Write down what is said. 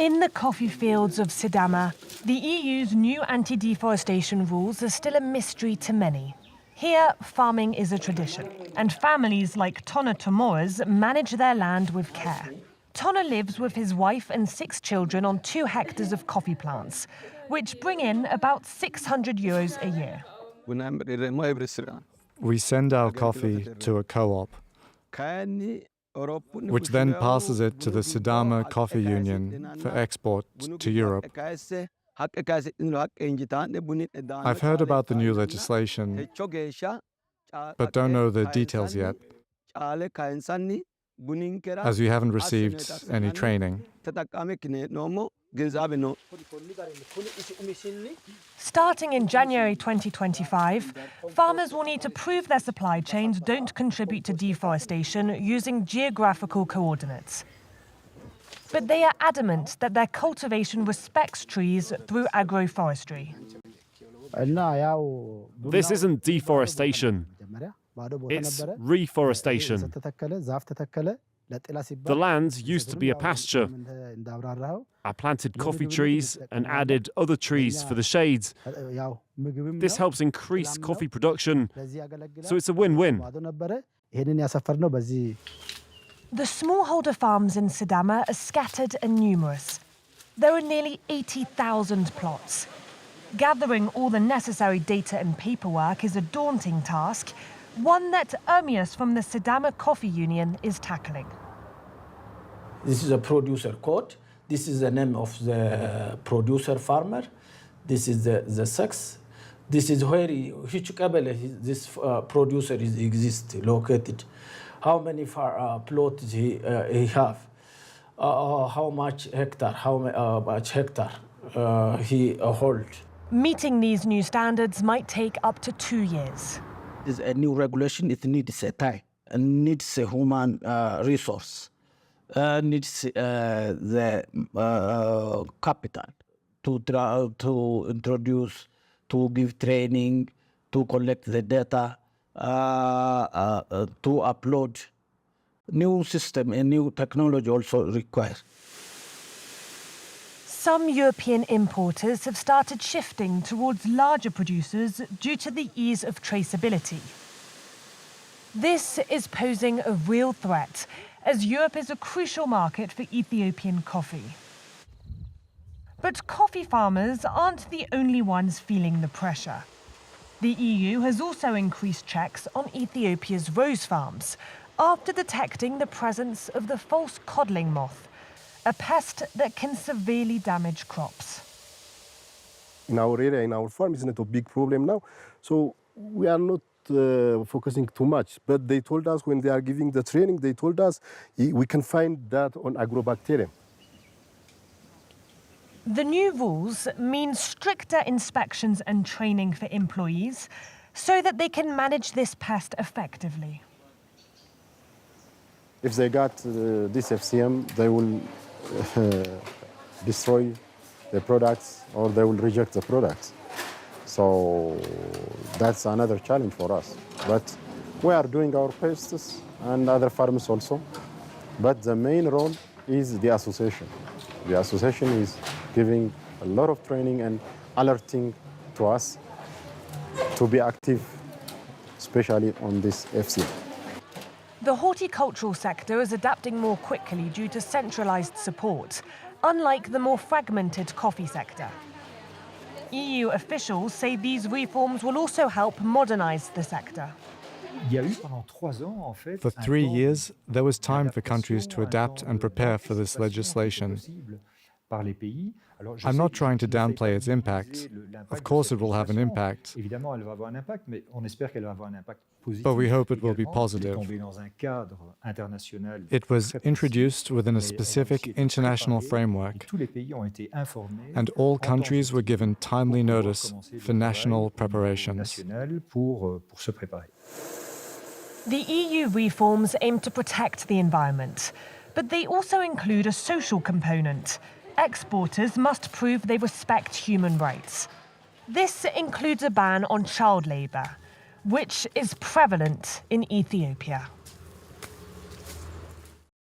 In the coffee fields of Sidama, the EU's new anti-deforestation rules are still a mystery to many. Here, farming is a tradition, and families like Tona Tomoras manage their land with care. Tona lives with his wife and 6 children on 2 hectares of coffee plants, which bring in about €600 a year. We send our coffee to a co-op, which then passes it to the Sidama Coffee Union for export to Europe. I've heard about the new legislation, but don't know the details yet, as we haven't received any training. Starting in January 2025, farmers will need to prove their supply chains don't contribute to deforestation using geographical coordinates. But they are adamant that their cultivation respects trees through agroforestry. This isn't deforestation, it's reforestation. The land used to be a pasture. I planted coffee trees and added other trees for the shades. This helps increase coffee production, so it's a win-win. The smallholder farms in Sidama are scattered and numerous. There are nearly 80,000 plots. Gathering all the necessary data and paperwork is a daunting task, one that Ermias from the Sidama Coffee Union is tackling. This is a producer code. This is the name of the producer farmer. This is the sex. This is where this producer exists, located. How many plots he have, how much hectare he holds. Meeting these new standards might take up to 2 years. There's a new regulation. It needs a time and needs a human resource, needs the capital to introduce, to give training, to collect the data, to upload. New system and new technology also requires. Some European importers have started shifting towards larger producers due to the ease of traceability. This is posing a real threat, as Europe is a crucial market for Ethiopian coffee. But coffee farmers aren't the only ones feeling the pressure. The EU has also increased checks on Ethiopia's rose farms after detecting the presence of the false codling moth, a pest that can severely damage crops. In our area, in our farm, it's not a big problem now. So we are not focusing too much. But they told us when they are giving the training, they told us we can find that on agrobacterium. The new rules mean stricter inspections and training for employees so that they can manage this pest effectively. If they got this FCM, they will destroy the products or they will reject the products. So that's another challenge for us. But we are doing our pests and other farms also. But the main role is the association. The association is giving a lot of training and alerting to us to be active, especially on this FCM. The horticultural sector is adapting more quickly due to centralized support, unlike the more fragmented coffee sector. EU officials say these reforms will also help modernize the sector. For 3 years, there was time for countries to adapt and prepare for this legislation. I'm not trying to downplay its impact. Of course it will have an impact, but we hope it will be positive. It was introduced within a specific international framework, and all countries were given timely notice for national preparations. The EU reforms aim to protect the environment, but they also include a social component. Exporters must prove they respect human rights. This includes a ban on child labour, which is prevalent in Ethiopia.